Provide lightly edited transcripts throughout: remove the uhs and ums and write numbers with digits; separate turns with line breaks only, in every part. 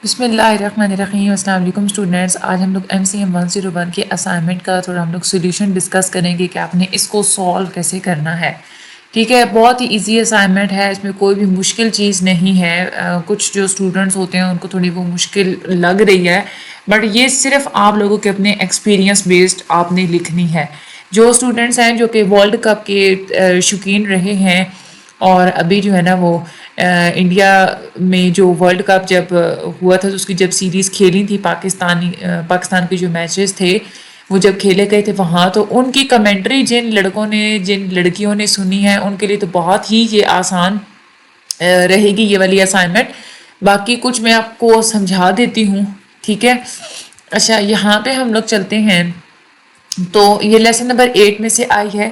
بسم اللہ الرحمن الرحیم. السلام علیکم اسٹوڈنٹس. آج ہم لوگ MCM 101 کے اسائنمنٹ کا تھوڑا ہم لوگ سولیوشن ڈسکس کریں گے کہ آپ نے اس کو سالو کیسے کرنا ہے. ٹھیک ہے, بہت ہی ایزی اسائنمنٹ ہے, اس میں کوئی بھی مشکل چیز نہیں ہے. کچھ جو اسٹوڈنٹس ہوتے ہیں ان کو تھوڑی وہ مشکل لگ رہی ہے, بٹ یہ صرف آپ لوگوں کے اپنے ایکسپیرینس بیسڈ آپ نے لکھنی ہے. جو اسٹوڈنٹس ہیں جو کہ ورلڈ کپ کے شوقین رہے ہیں اور ابھی جو ہے نا وہ انڈیا میں جو ورلڈ کپ جب ہوا تھا تو اس کی جب سیریز کھیلی تھی پاکستان کے جو میچز تھے وہ جب کھیلے گئے تھے وہاں, تو ان کی کمنٹری جن لڑکیوں نے سنی ہے ان کے لیے تو بہت ہی یہ آسان رہے گی یہ والی اسائنمنٹ. باقی کچھ میں آپ کو سمجھا دیتی ہوں. ٹھیک ہے, اچھا یہاں پہ ہم لوگ چلتے ہیں. تو یہ لیسن نمبر 8 میں سے آئی ہے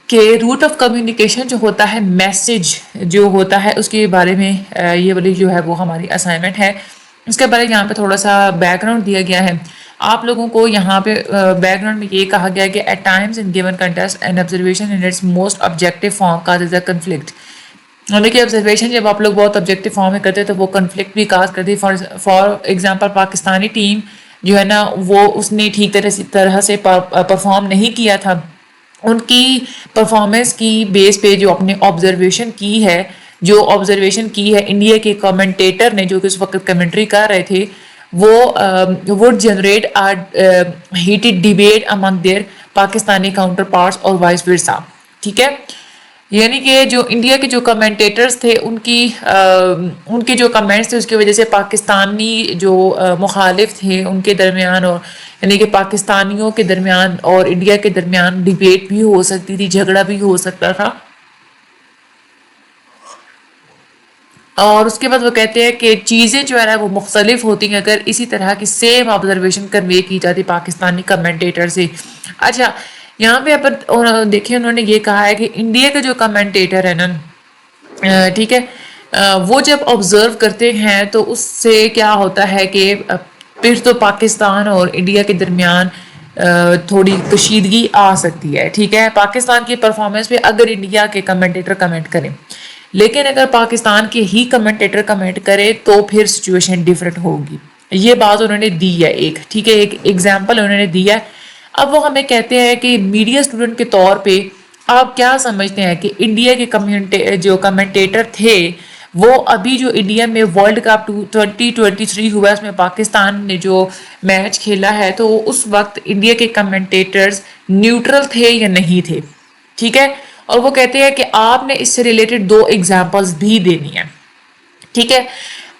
کہ روٹ آف کمیونیکیشن جو ہوتا ہے, میسج جو ہوتا ہے اس کے بارے میں یہ والی جو ہے وہ ہماری اسائنمنٹ ہے. اس کے بارے میں یہاں پہ تھوڑا سا بیک گراؤنڈ دیا گیا ہے آپ لوگوں کو. یہاں پہ بیک گراؤنڈ میں یہ کہا گیا ہے کہ at times in given context and observation in its most objective form causes a conflict. یعنی کہ آبزرویشن جب آپ لوگ بہت آبجیکٹیو فارم میں کرتے ہیں تو وہ کنفلکٹ بھی کاز کرتی ہے. فار ایگزامپل پاکستانی ٹیم جو ہے نا وہ اس نے ٹھیک طرح سے پرفارم نہیں کیا تھا. ان کی پرفارمنس کی بیس پہ جو اپنے آبزرویشن کی ہے انڈیا کے کمنٹیٹر نے جو کہ اس وقت کمنٹری کر رہے تھے, وہ would generate a heated debate among their Pakistani counter parts اور وائس ورسا. ٹھیک ہے, یعنی کہ جو انڈیا کے جو کمنٹیٹرز تھے ان کے جو کمنٹس تھے اس کی وجہ سے پاکستانی جو مخالف تھے ان کے درمیان, اور یعنی کہ پاکستانیوں کے درمیان اور انڈیا کے درمیان ڈیبیٹ بھی ہو سکتی تھی, جھگڑا بھی ہو سکتا تھا. اور اس کے بعد وہ کہتے ہیں کہ چیزیں جو ہے نا وہ مختلف ہوتی ہیں اگر اسی طرح کی سیم آبزرویشن کنوے کی جاتی پاکستانی کمنٹیٹر سے. اچھا یہاں پہ دیکھیں انہوں نے یہ کہا ہے کہ انڈیا کا جو کمنٹیٹر ہے نا, ٹھیک ہے, وہ جب آبزرو کرتے ہیں تو اس سے کیا ہوتا ہے کہ پھر تو پاکستان اور انڈیا کے درمیان تھوڑی کشیدگی آ سکتی ہے. ٹھیک ہے, پاکستان کی پرفارمنس پہ اگر انڈیا کے کمنٹیٹر کمنٹ کریں, لیکن اگر پاکستان کے ہی کمنٹیٹر کمنٹ کرے تو پھر سچویشن ڈیفرنٹ ہوگی. یہ بات انہوں نے دی ہے ایک. ٹھیک ہے, ایک ایگزامپل انہوں نے دیا ہے. اب وہ ہمیں کہتے ہیں کہ میڈیا اسٹوڈنٹ کے طور پہ آپ کیا سمجھتے ہیں کہ انڈیا کے جو کمنٹیٹر تھے وہ ابھی جو انڈیا میں ورلڈ کپ 2023 ہوا اس میں پاکستان نے جو میچ کھیلا ہے تو اس وقت انڈیا کے کمنٹیٹرز نیوٹرل تھے یا نہیں تھے. ٹھیک ہے, اور وہ کہتے ہیں کہ آپ نے اس سے ریلیٹڈ 2 ایگزامپلز بھی دینی ہیں. ٹھیک ہے,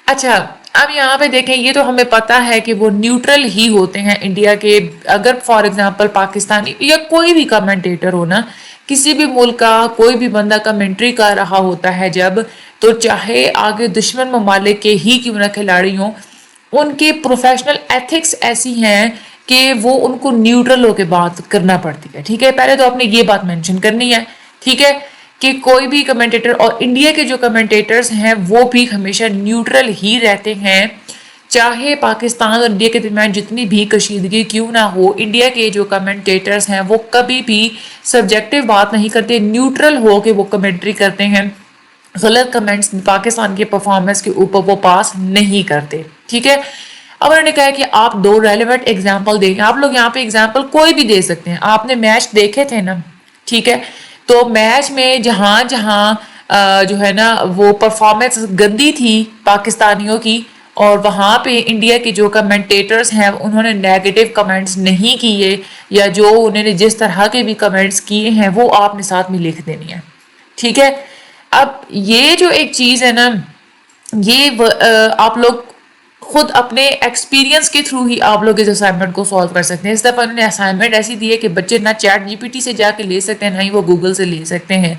اچھا اب یہاں پہ دیکھیں یہ تو ہمیں پتا ہے کہ وہ نیوٹرل ہی ہوتے ہیں انڈیا کے. اگر فار ایگزامپل پاکستانی یا کوئی بھی کمنٹیٹر ہو نا, کسی بھی ملک کا کوئی بھی بندہ کمنٹری کر رہا ہوتا ہے جب, تو چاہے آگے دشمن ممالک کے ہی کیوں نہ کھلاڑی ہوں, ان کے پروفیشنل ایتھکس ایسی ہیں کہ وہ ان کو نیوٹرل ہو کے بات کرنا پڑتی ہے. ٹھیک ہے, پہلے تو آپ نے یہ بات مینشن کرنی ہے. ٹھیک ہے, کہ کوئی بھی کمنٹیٹر, اور انڈیا کے جو کمنٹیٹرز ہیں وہ بھی ہمیشہ نیوٹرل ہی رہتے ہیں, چاہے پاکستان اور انڈیا کے درمیان جتنی بھی کشیدگی کیوں نہ ہو. انڈیا کے جو کمنٹیٹرز ہیں وہ کبھی بھی سبجیکٹیو بات نہیں کرتے, نیوٹرل ہو کے وہ کمنٹری کرتے ہیں. غلط کمنٹس پاکستان کے پرفارمنس کے اوپر وہ پاس نہیں کرتے. ٹھیک ہے, اب انہوں نے کہا کہ آپ 2 ریلیونٹ ایگزامپل دیں. آپ لوگ یہاں پہ ایگزامپل کوئی بھی دے سکتے ہیں. آپ نے میچ دیکھے تھے نا, ٹھیک ہے, تو میچ میں جہاں جو ہے نا وہ پرفارمنس گندی تھی پاکستانیوں کی, اور وہاں پہ انڈیا کے جو کمنٹیٹرز ہیں انہوں نے نیگیٹو کمنٹس نہیں کیے, یا جو انہوں نے جس طرح کے بھی کمنٹس کیے ہیں وہ آپ نے ساتھ میں لکھ دینی ہے. ٹھیک ہے, اب یہ جو ایک چیز ہے نا, یہ آپ لوگ خود اپنے ایکسپیرینس کے تھرو ہی آپ لوگ اس اسائنمنٹ کو سالو کر سکتے ہیں. اس دفعہ انہوں نے اسائنمنٹ ایسی دی ہے کہ بچے نہ چیٹ GPT سے جا کے لے سکتے ہیں نہ ہی وہ گوگل سے لے سکتے ہیں.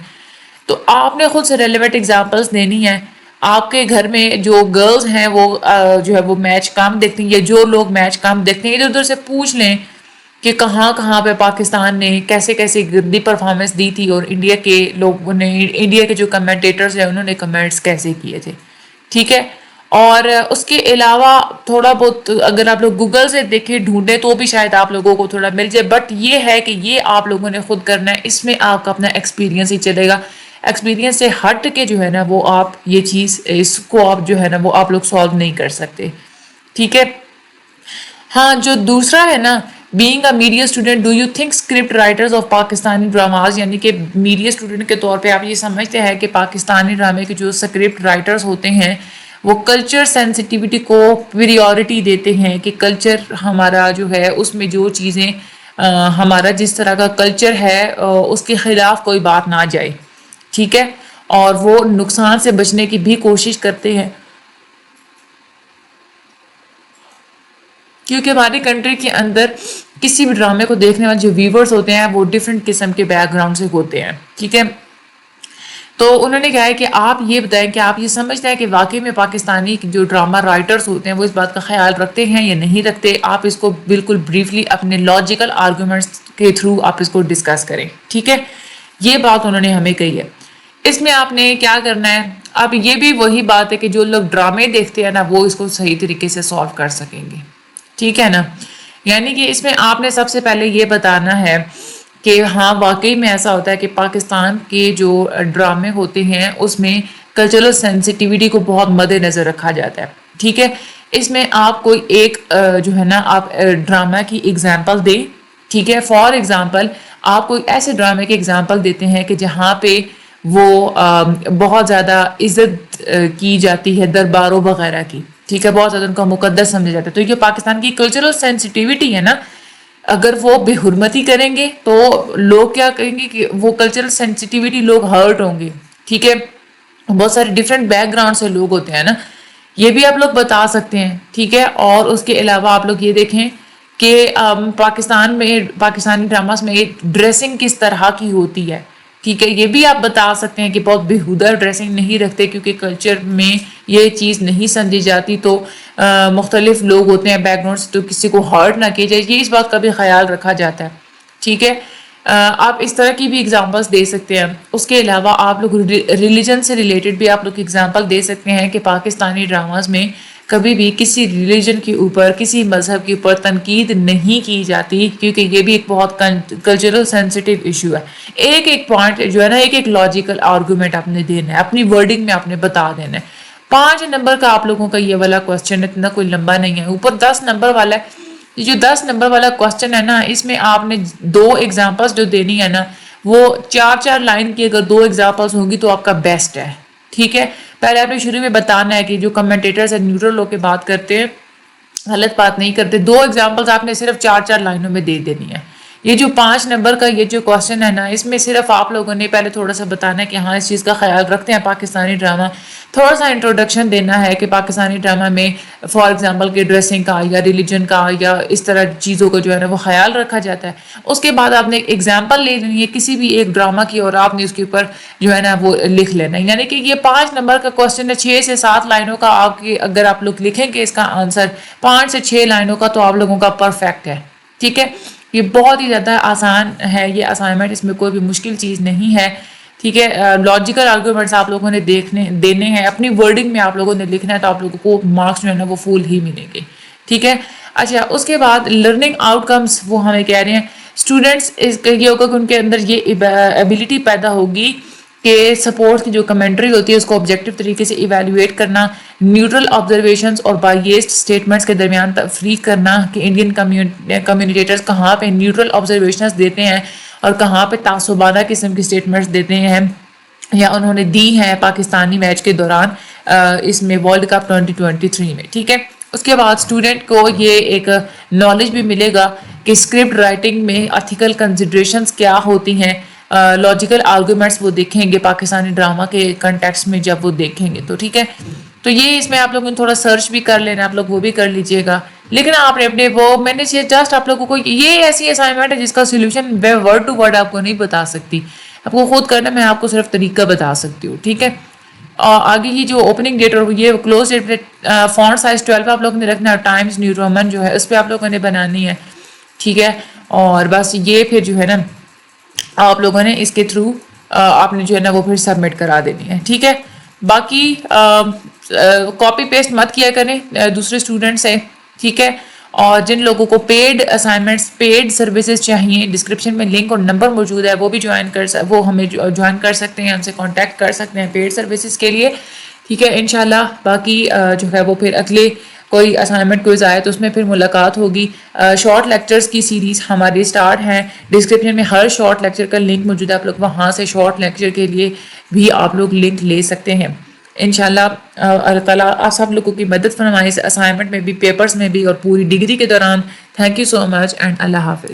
تو آپ نے خود سے ریلیونٹ ایگزامپلس دینی ہے. آپ کے گھر میں جو گرلز ہیں وہ جو ہے وہ میچ کم دیکھتی ہیں, یا جو لوگ میچ کم دیکھتے ہیں ادھر ادھر سے پوچھ لیں کہ کہاں پہ پاکستان نے کیسے گندی پرفارمنس دی تھی, اور انڈیا کے لوگوں نے, انڈیا کے جو کمنٹیٹرز ہیں انہوں نے کمنٹس کیسے کیے تھے. ٹھیک ہے, اور اس کے علاوہ تھوڑا بہت اگر آپ لوگ گوگل سے دیکھیں ڈھونڈیں تو بھی شاید آپ لوگوں کو تھوڑا مل جائے, بٹ یہ ہے کہ یہ آپ لوگوں نے خود کرنا ہے, اس میں آپ کا اپنا ایکسپیرینس ہی چلے گا. ایکسپیرینس سے ہٹ کے جو ہے نا وہ آپ یہ چیز اس کو آپ جو ہے نا وہ آپ لوگ سالو نہیں کر سکتے. ٹھیک ہے. ہاں جو دوسرا ہے نا being a media student do you think script writers of Pakistani dramas, یعنی کہ میڈیا اسٹوڈنٹ کے طور پہ آپ یہ سمجھتے ہیں کہ پاکستانی ڈرامے کے جو اسکرپٹ رائٹرز ہوتے ہیں وہ کلچر سینسٹیوٹی کو پریورٹی دیتے ہیں کہ کلچر ہمارا جو ہے اس میں جو چیزیں ہمارا جس طرح کا کلچر ہے اس کے خلاف کوئی بات نہ جائے. ٹھیک ہے. اور وہ نقصان سے بچنے کی بھی کوشش کرتے ہیں کیونکہ ہماری کنٹری کے اندر کسی بھی ڈرامے کو دیکھنے والے جو ویورز ہوتے ہیں وہ ڈفرینٹ قسم کے بیک گراؤنڈ سے ہوتے ہیں. ٹھیک ہے. تو انہوں نے کہا ہے کہ آپ یہ بتائیں کہ آپ یہ سمجھتے ہیں کہ واقعی میں پاکستانی جو ڈرامہ رائٹرز ہوتے ہیں وہ اس بات کا خیال رکھتے ہیں یا نہیں رکھتے. آپ اس کو بالکل بریفلی اپنے لاجیکل آرگومنٹس کے تھرو آپ اس کو ڈسکس کریں. ٹھیک ہے. یہ بات انہوں نے ہمیں کہی ہے. اس میں آپ نے کیا کرنا ہے, اب یہ بھی وہی بات ہے کہ جو لوگ ڈرامے دیکھتے ہیں نا وہ اس کو صحیح طریقے سے سالو کر سکیں گے. ٹھیک ہے نا. یعنی کہ اس میں آپ نے سب سے پہلے یہ بتانا ہے کہ ہاں واقعی میں ایسا ہوتا ہے کہ پاکستان کے جو ڈرامے ہوتے ہیں اس میں کلچرل سینسٹیوٹی کو بہت مد نظر رکھا جاتا ہے. ٹھیک ہے. اس میں آپ کوئی ایک جو ہے نا آپ ڈرامہ کی اگزامپل دیں. ٹھیک ہے. فار ایگزامپل آپ کوئی ایسے ڈرامے کی اگزامپل دیتے ہیں کہ جہاں پہ وہ بہت زیادہ عزت کی جاتی ہے درباروں وغیرہ کی. ٹھیک ہے. بہت زیادہ ان کا مقدس سمجھا جاتا ہے. تو یہ پاکستان کی کلچرل سینسٹیوٹی ہے نا, اگر وہ بے حرمتی کریں گے تو لوگ کیا کہیں گے کہ وہ کلچرل سینسٹیوٹی لوگ ہرٹ ہوں گے. ٹھیک ہے. بہت سارے ڈفرینٹ بیک گراؤنڈ سے لوگ ہوتے ہیں نا, یہ بھی آپ لوگ بتا سکتے ہیں. ٹھیک ہے. اور اس کے علاوہ آپ لوگ یہ دیکھیں کہ پاکستان میں پاکستانی ڈراماز میں ڈریسنگ کس طرح کی ہوتی ہے. ٹھیک ہے. یہ بھی آپ بتا سکتے ہیں کہ بہت بےہودہ ڈریسنگ نہیں رکھتے کیونکہ کلچر میں یہ چیز نہیں سمجھی جاتی. تو مختلف لوگ ہوتے ہیں بیک گراؤنڈ سے تو کسی کو ہرٹ نہ کیا جائے, یہ اس بات کا بھی خیال رکھا جاتا ہے. ٹھیک ہے. آپ اس طرح کی بھی اگزامپلس دے سکتے ہیں. اس کے علاوہ آپ لوگ ریلیجن سے ریلیٹڈ بھی آپ لوگ اگزامپل دے سکتے ہیں کہ پاکستانی ڈراماز میں کبھی بھی کسی ریلیجن کے اوپر کسی مذہب کے اوپر تنقید نہیں کی جاتی کیونکہ یہ بھی ایک بہت کلچرل سینسٹیو ایشو ہے. ایک ایک پوائنٹ جو ہے نا ایک ایک لاجیکل آرگومنٹ آپ نے دینا ہے, اپنی ورڈنگ میں آپ نے بتا دینا ہے. 5 نمبر کا آپ لوگوں کا یہ والا کوسچن اتنا کوئی لمبا نہیں ہے. اوپر 10 نمبر والا ہے. یہ جو 10 نمبر والا کوسچن ہے نا اس میں آپ نے 2 ایگزامپلس جو دینی ہے نا وہ 4 لائن کی اگر 2 ایگزامپلس ہوں گی تو آپ کا بیسٹ ہے. ٹھیک ہے. پہلے آپ نے شروع میں بتانا ہے کہ جو کمنٹیٹرز ہیں نیوٹرل ہو کے بات کرتے ہیں, غلط بات نہیں کرتے. 2 ایگزامپلس آپ نے صرف 4 لائنوں میں دے دینی ہے. یہ جو 5 نمبر کا یہ جو کوسچن ہے نا اس میں صرف آپ لوگوں نے پہلے تھوڑا سا بتانا ہے کہ ہاں اس چیز کا خیال رکھتے ہیں پاکستانی ڈرامہ. تھوڑا سا انٹروڈکشن دینا ہے کہ پاکستانی ڈرامہ میں فار ایگزامپل کہ ڈریسنگ کا یا ریلیجن کا یا اس طرح چیزوں کا جو ہے نا وہ خیال رکھا جاتا ہے. اس کے بعد آپ نے ایک ایگزامپل لے لینی ہے کسی بھی ایک ڈرامہ کی اور آپ نے اس کے اوپر جو ہے نا وہ لکھ لینا ہے. یعنی کہ یہ 5 نمبر کا کوسچن ہے. 6 سے 7 لائنوں کا آپ کی اگر آپ لوگ لکھیں گے اس کا آنسر 5 سے 6 لائنوں کا تو آپ لوگوں کا پرفیکٹ ہے. ٹھیک ہے. یہ بہت ہی زیادہ آسان ہے یہ اسائنمنٹ, اس میں کوئی بھی مشکل چیز نہیں ہے. ٹھیک ہے. لاجیکل آرگومنٹس آپ لوگوں نے دینے ہیں, اپنی ورڈنگ میں آپ لوگوں نے لکھنا ہے تو آپ لوگوں کو مارکس جو ہے نا وہ فل ہی ملیں گے. ٹھیک ہے. اچھا اس کے بعد لرننگ آؤٹ کمس وہ ہمیں کہہ رہے ہیں اسٹوڈنٹس یہ ہوگا کہ ان کے اندر یہ ایبلٹی پیدا ہوگی کہ سپورٹ کی جو کمنٹری ہوتی ہے اس کو آبجیکٹو طریقے سے ایویلویٹ کرنا, نیوٹرل آبزرویشنز اور بائیسڈ سٹیٹمنٹس کے درمیان تفریق کرنا کہ انڈین کمیونیکیٹرز کہاں پہ نیوٹرل آبزرویشنز دیتے ہیں اور کہاں پہ تعصبانہ قسم کی سٹیٹمنٹس دیتے ہیں یا انہوں نے دی ہیں پاکستانی میچ کے دوران اس میں ورلڈ کپ 2023 میں. ٹھیک ہے. اس کے بعد اسٹوڈنٹ کو یہ ایک نالج بھی ملے گا کہ اسکرپٹ رائٹنگ میں ایتھیکل کنسیڈریشنز کیا ہوتی ہیں. لاجیکل آرگومنٹس وہ دیکھیں گے پاکستانی ڈرامہ کے کنٹیکسٹ میں جب وہ دیکھیں گے. تو ٹھیک ہے. تو یہ اس میں آپ لوگوں نے تھوڑا سرچ بھی کر لینا, آپ لوگ وہ بھی کر لیجئے گا. لیکن آپ نے اپنے وہ میں نے جسٹ آپ لوگوں کو یہ ایسی اسائنمنٹ ہے جس کا سولوشن میں ورڈ ٹو ورڈ آپ کو نہیں بتا سکتی, آپ کو خود کرنا, میں آپ کو صرف طریقہ بتا سکتی ہوں. ٹھیک ہے. اور آگے یہ جو اوپننگ ڈیٹ اور یہ کلوز ڈیٹ فونٹ سائز 12 آپ لوگوں نے رکھنا ہے, ٹائمز نیو رومن جو ہے اس پہ آپ لوگوں نے بنانی ہے. ٹھیک ہے. اور بس یہ پھر جو ہے نا آپ لوگوں نے اس کے تھرو آپ نے جو ہے نا وہ پھر سبمٹ کرا دینی ہے. ٹھیک ہے. باقی کاپی پیسٹ مت کیا کریں دوسرے اسٹوڈنٹ سے. ٹھیک ہے. اور جن لوگوں کو پیڈ اسائنمنٹس پیڈ سروسز چاہیے ڈسکرپشن میں لنک اور نمبر موجود ہے, وہ بھی وہ ہمیں جوائن کر سکتے ہیں, ہم سے کانٹیکٹ کر سکتے ہیں پیڈ سروسز کے لیے. ٹھیک ہے انشاءاللہ. باقی جو ہے وہ پھر اگلے کوئی اسائنمنٹ کوئز آئے تو اس میں پھر ملاقات ہوگی. شارٹ لیکچرز کی سیریز ہماری سٹارٹ ہیں, ڈسکرپشن میں ہر شارٹ لیکچر کا لنک موجود ہے, آپ لوگ وہاں سے شارٹ لیکچر کے لیے بھی آپ لوگ لنک لے سکتے ہیں. انشاءاللہ اللہ تعالیٰ آپ سب لوگوں کی مدد فرمائے اس اسائنمنٹ میں بھی, پیپرز میں بھی, اور پوری ڈگری کے دوران. Thank you so much and اللہ حافظ.